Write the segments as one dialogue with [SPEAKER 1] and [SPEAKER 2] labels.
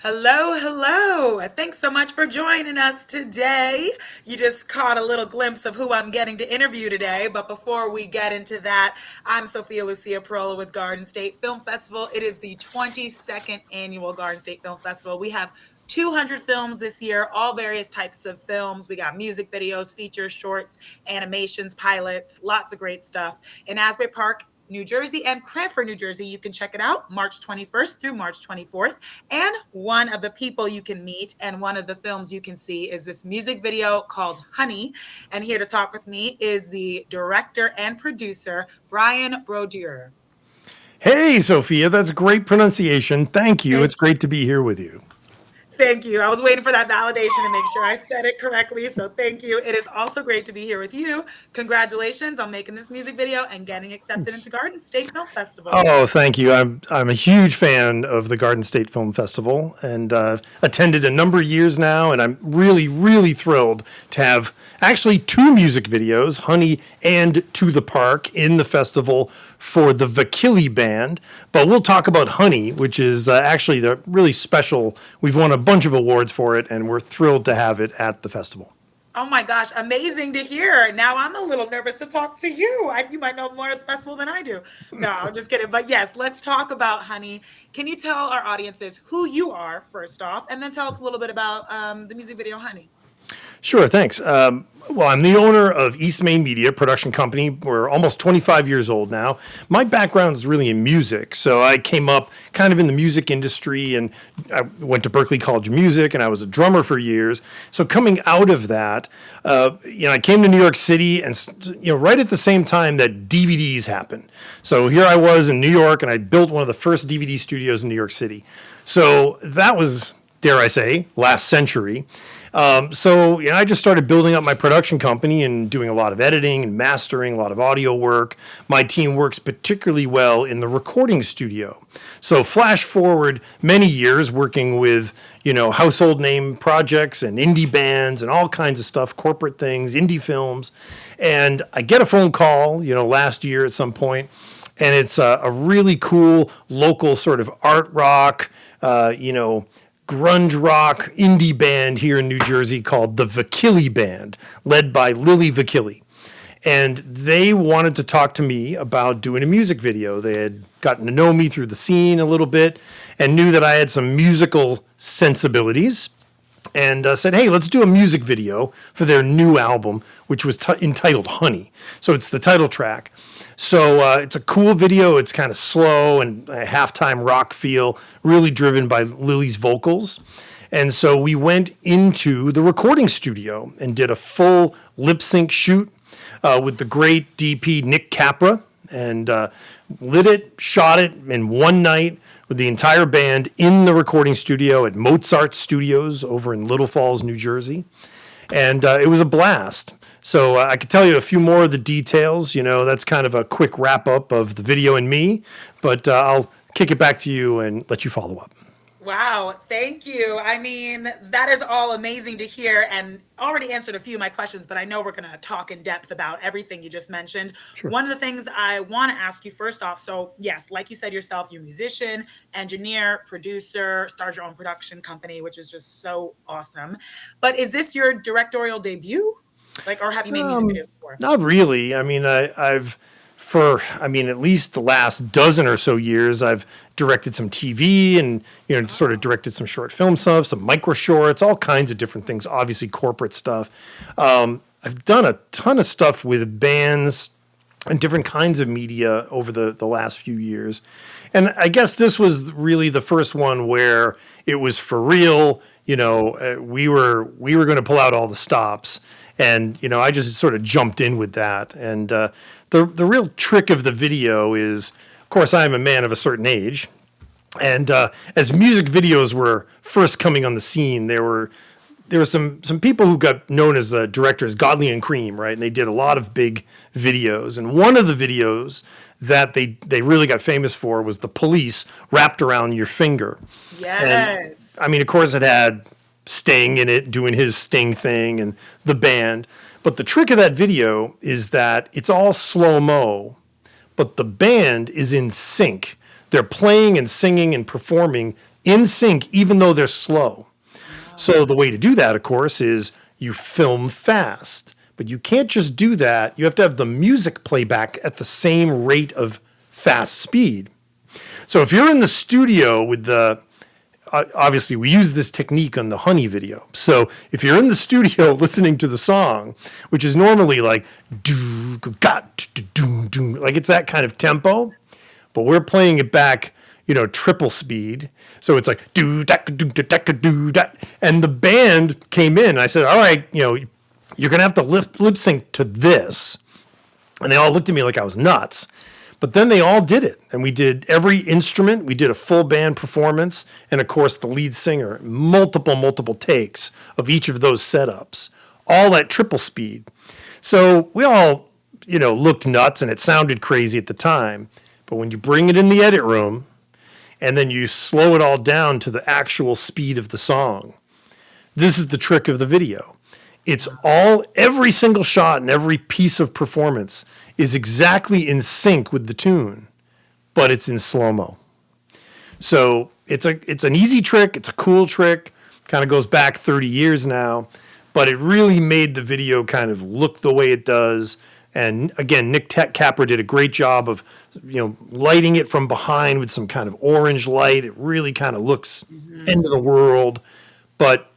[SPEAKER 1] Hello, hello. Thanks so much for joining us today. You just caught a little glimpse of who I'm getting to interview today. But before we get into that, I'm Sophia Lucia Perola with Garden State Film Festival. It is the 22nd annual Garden State Film Festival. We have 200 films this year, all various types of films. We got music videos, features, shorts, animations, pilots, lots of great stuff. In Asbury Park, New Jersey and Cranford, New Jersey. You can check it out March 21st through March 24th. And one of the people you can meet and one of the films you can see is this music video called Honey. And here to talk with me is the director and producer, Brian Brodeur.
[SPEAKER 2] Hey, Sophia, that's great pronunciation. Thank you.
[SPEAKER 1] Thank
[SPEAKER 2] It's great to be here with you.
[SPEAKER 1] Thank you. I was waiting for that validation to make sure I said it correctly. So thank you. It is also great to be here with you. Congratulations on making this music video and getting accepted into Garden State Film Festival.
[SPEAKER 2] Oh, thank you. I'm a huge fan of the Garden State Film Festival and attended a number of years now, and I'm really thrilled to have actually two music videos, Honey and To the Park, in the festival for the Vakili Band. But we'll talk about Honey, which is actually the really special. We've won a bunch of awards for it, and we're thrilled to have it at the festival.
[SPEAKER 1] Oh my gosh, amazing to hear. Now I'm a little nervous to talk to you. You might know more of the festival than I do. No, I'm just kidding. But yes, let's talk about Honey. Can you tell our audiences who you are, first off, and then tell us a little bit about the music video Honey?
[SPEAKER 2] Sure, thanks. Well, I'm the owner of East Main Media production company. We're almost 25 years old now. My background is really in music, so I came up kind of in the music industry, and I went to Berklee College of Music, and I was a drummer for years. So coming out of that, I came to New York City, and right at the same time that DVDs happened. So here I was in New York, and I built one of the first DVD studios in New York City. So that was, dare I say, last century. I just started building up my production company and doing a lot of editing and mastering, a lot of audio work. My team works particularly well in the recording studio. So flash forward many years working with, household name projects and indie bands and all kinds of stuff, corporate things, indie films. And I get a phone call, last year at some point, and it's a really cool local sort of art rock, grunge rock indie band here in New Jersey called the Vakili Band, led by Lily Vakili. And they wanted to talk to me about doing a music video. They had gotten to know me through the scene a little bit and knew that I had some musical sensibilities and said, hey, let's do a music video for their new album, which was entitled Honey. So it's the title track. So it's a cool video. It's kind of slow and a halftime rock feel, really driven by Lily's vocals. And so we went into the recording studio and did a full lip sync shoot with the great DP Nick Capra, and lit it, shot it in one night with the entire band in the recording studio at Mozart Studios over in Little Falls, New Jersey. And it was a blast. So I could tell you a few more of the details. That's kind of a quick wrap up of the video and me, but I'll kick it back to you and let you follow up.
[SPEAKER 1] Wow, thank you. I mean, that is all amazing to hear and already answered a few of my questions, but I know we're going to talk in depth about everything you just mentioned.
[SPEAKER 2] Sure.
[SPEAKER 1] One of the things I want to ask you first off, so yes, like you said yourself, you're a musician, engineer, producer, started your own production company, which is just so awesome. But is this your directorial debut? Or have you made music videos before?
[SPEAKER 2] Not really. I mean, at least the last dozen or so years, I've directed some TV and, sort of directed some short film stuff, some micro shorts, all kinds of different things, obviously corporate stuff. I've done a ton of stuff with bands and different kinds of media over the last few years. And I guess this was really the first one where it was for real. We were going to pull out all the stops. And, I just sort of jumped in with that. And the real trick of the video is, of course, I am a man of a certain age. And as music videos were first coming on the scene, there were some people who got known as directors, Godley and Cream, right? And they did a lot of big videos. And one of the videos that they really got famous for was The Police Wrapped Around Your Finger.
[SPEAKER 1] Yes.
[SPEAKER 2] And, of course, it had Sting in it, doing his Sting thing, and the band. But the trick of that video is that it's all slow-mo, but the band is in sync. they're playing and singing and performing in sync, even though they're slow. So the way to do that, of course, is you film fast. But you can't just do that. You have to have the music playback at the same rate of fast speed. So if you're in the studio with the, obviously we use this technique on the Honey video. So if you're in the studio listening to the song, which is normally like do got do do, like it's that kind of tempo, but we're playing it back, triple speed. So it's like do da do da do da, and the band came in. I said, all right, you're gonna have to lip sync to this, and they all looked at me like I was nuts. But then they all did it, and we did every instrument. We did a full band performance, and of course the lead singer, multiple takes of each of those setups, all at triple speed. So we all, looked nuts, and it sounded crazy at the time. But when you bring it in the edit room, and then you slow it all down to the actual speed of the song, this is the trick of the video. It's every single shot and every piece of performance is exactly in sync with the tune, but it's in slow-mo. So it's an easy trick. It's a cool trick. Kind of goes back 30 years now, but it really made the video kind of look the way it does. And again, Nick Capra did a great job of, lighting it from behind with some kind of orange light. It really kind of looks end of the world, but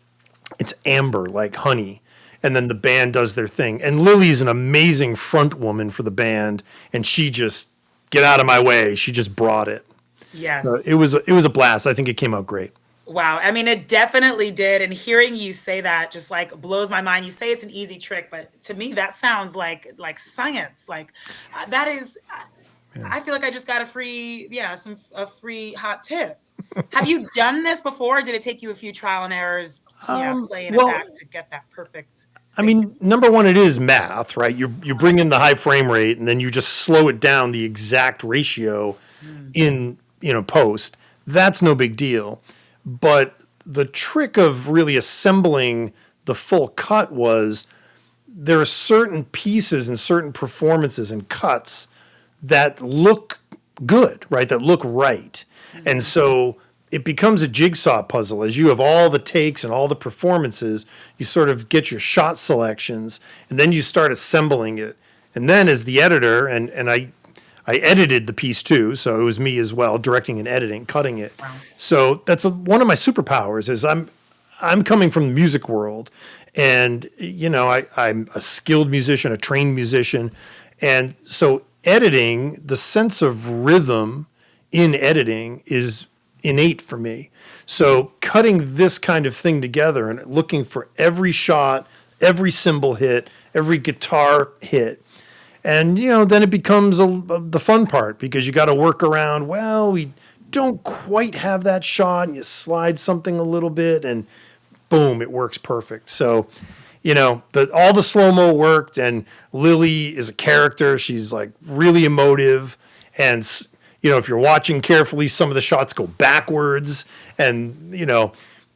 [SPEAKER 2] it's amber like honey. And then the band does their thing. And Lily's an amazing front woman for the band, and she just, get out of my way. She just brought it.
[SPEAKER 1] Yes.
[SPEAKER 2] It was a blast. I think it came out great.
[SPEAKER 1] Wow. I mean, it definitely did. And hearing you say that just like blows my mind. You say it's an easy trick, but to me, that sounds like science. Like that is, I feel like I just got a free hot tip. Have you done this before? Or did it take you a few trial and errors, playing it back to get that perfect sync?
[SPEAKER 2] I mean, number one, it is math, right? You bring in the high frame rate, and then you just slow it down the exact ratio in post. That's no big deal. But the trick of really assembling the full cut was there are certain pieces and certain performances and cuts that look good, right? That look right. And so it becomes a jigsaw puzzle. As you have all the takes and all the performances, you sort of get your shot selections, and then you start assembling it. And then as the editor, and I edited the piece too, so it was me as well, directing and editing, cutting it. Wow. So that's one of my superpowers is I'm coming from the music world, and I'm a skilled musician, a trained musician, and so editing, the sense of rhythm in editing is innate for me. So cutting this kind of thing together and looking for every shot, every cymbal hit, every guitar hit, and then it becomes the fun part because you got to work around, well, we don't quite have that shot, and you slide something a little bit, and boom, it works perfect. So all the slow-mo worked, and Lily is a character. She's like really emotive, and if you're watching carefully, some of the shots go backwards, and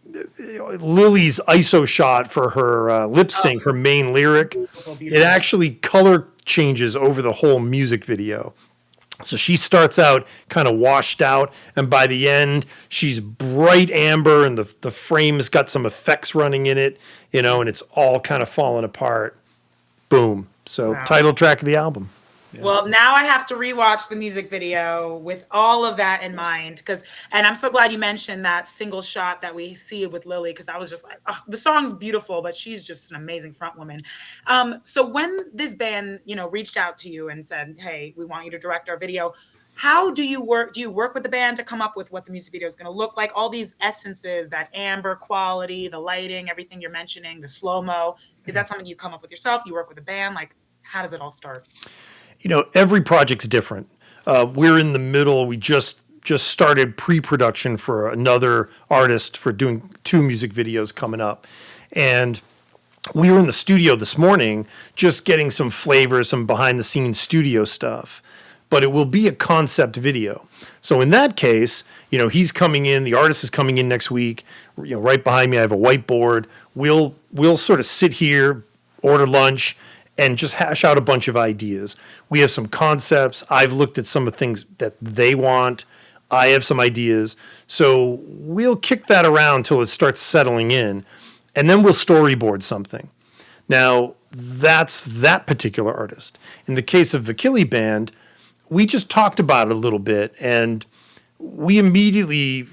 [SPEAKER 2] Lily's ISO shot for her lip sync, her main lyric, it actually color changes over the whole music video. So she starts out kind of washed out, and by the end, she's bright amber, and the frame's got some effects running in it, and it's all kind of falling apart. Boom. So wow. Title track of the album. Yeah.
[SPEAKER 1] Well, now I have to rewatch the music video with all of that in mind, and I'm so glad you mentioned that single shot that we see with Lily, because I was just like, oh, the song's beautiful, but she's just an amazing front woman. So when this band, reached out to you and said, hey, we want you to direct our video, how do you work? Do you work with the band to come up with what the music video is going to look like? All these essences, that amber quality, the lighting, everything you're mentioning, the slow-mo, is that something you come up with yourself? You work with a band? Like, how does it all start?
[SPEAKER 2] Every project's different. We're in the middle. We just started pre-production for another artist for doing 2 music videos coming up. And we were in the studio this morning just getting some flavor, some behind-the-scenes studio stuff. But it will be a concept video. So in that case, he's coming in, the artist is coming in next week. Right behind me, I have a whiteboard. We'll sort of sit here, order lunch, and just hash out a bunch of ideas. We have some concepts. I've looked at some of the things that they want. I have some ideas. So we'll kick that around till it starts settling in, and then we'll storyboard something. Now, that's that particular artist. In the case of Vakili Band, we just talked about it a little bit, and we immediately,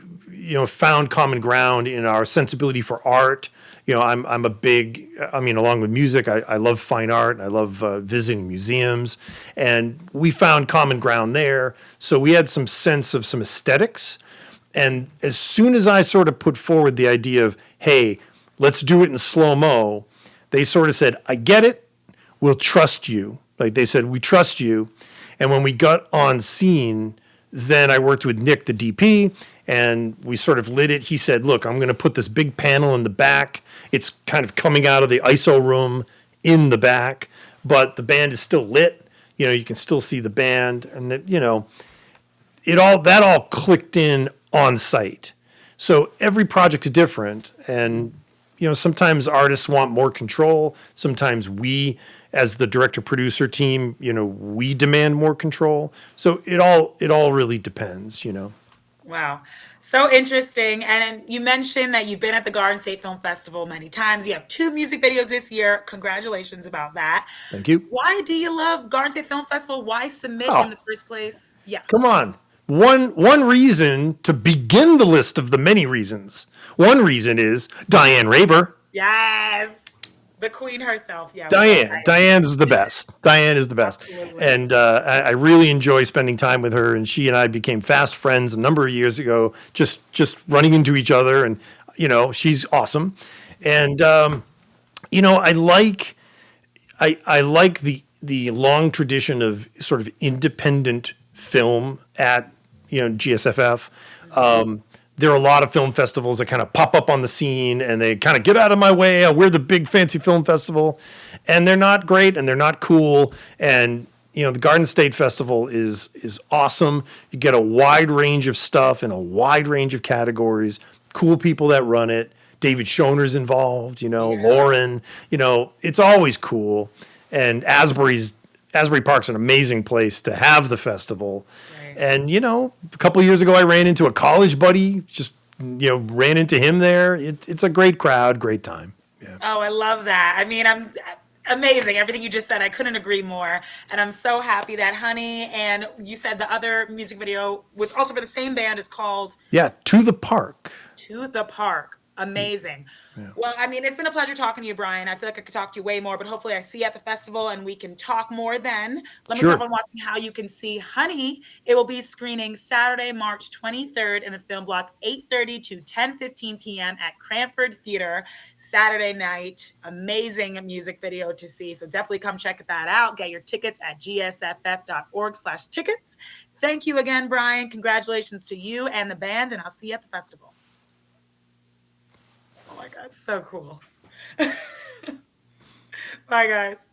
[SPEAKER 2] found common ground in our sensibility for art. I'm a big, along with music, I love fine art. I love visiting museums, and we found common ground there. So we had some sense of some aesthetics. And as soon as I sort of put forward the idea of, hey, let's do it in slow mo, they sort of said, I get it. We'll trust you. Like they said, we trust you. And when we got on scene, then I worked with Nick, the DP, and we sort of lit it. He said, look, I'm going to put this big panel in the back. It's kind of coming out of the ISO room in the back, but the band is still lit. You can still see the band, and that, that all clicked in on site. So every project is different, and sometimes artists want more control. Sometimes we, as the director producer team, we demand more control. So it all really depends.
[SPEAKER 1] Wow. So interesting. And you mentioned that you've been at the Garden State Film Festival many times. You have two music videos this year. Congratulations about that.
[SPEAKER 2] Thank you.
[SPEAKER 1] Why do you love Garden State Film Festival? Why submit in
[SPEAKER 2] Oh,
[SPEAKER 1] the first place? Yeah.
[SPEAKER 2] come on. One reason to begin the list of the many reasons. One reason is Diane Raver.
[SPEAKER 1] Yes. The queen herself. Yeah, we love
[SPEAKER 2] Diane.
[SPEAKER 1] Diane.
[SPEAKER 2] Diane's the best. Diane is the best.
[SPEAKER 1] Absolutely.
[SPEAKER 2] And I really enjoy spending time with her. And she and I became fast friends a number of years ago, just running into each other. And, she's awesome. And, I like the long tradition of sort of independent film at, GSFF. There are a lot of film festivals that kind of pop up on the scene and they kind of get out of my way. We're the big fancy film festival, and they're not great and they're not cool. And the Garden State Festival is awesome. You get a wide range of stuff in a wide range of categories. Cool people that run it. David Schoner's involved. Lauren. It's always cool. And Asbury Park's an amazing place to have the festival.
[SPEAKER 1] Right.
[SPEAKER 2] And, a couple of years ago, I ran into a college buddy, just, ran into him there. It's a great crowd, great time. Yeah.
[SPEAKER 1] Oh, I love that. I mean, I'm amazing. Everything you just said, I couldn't agree more. And I'm so happy that Honey, and you said the other music video was also for the same band, is called
[SPEAKER 2] Yeah, To the Park.
[SPEAKER 1] To the Park. Amazing.
[SPEAKER 2] Yeah.
[SPEAKER 1] Well, I mean, it's been a pleasure talking to you, Brian. I feel like I could talk to you way more, but hopefully I see you at the festival and we can talk more then. Let me tell
[SPEAKER 2] Sure.
[SPEAKER 1] everyone watching how you can see Honey. It will be screening Saturday, March 23rd in the film block, 8:30 to 10:15 p.m. at Cranford Theater, Saturday night. Amazing music video to see. So definitely come check that out. Get your tickets at gsff.org/tickets. Thank you again, Brian. Congratulations to you and the band, and I'll see you at the festival. Oh my God, so cool. Bye, guys.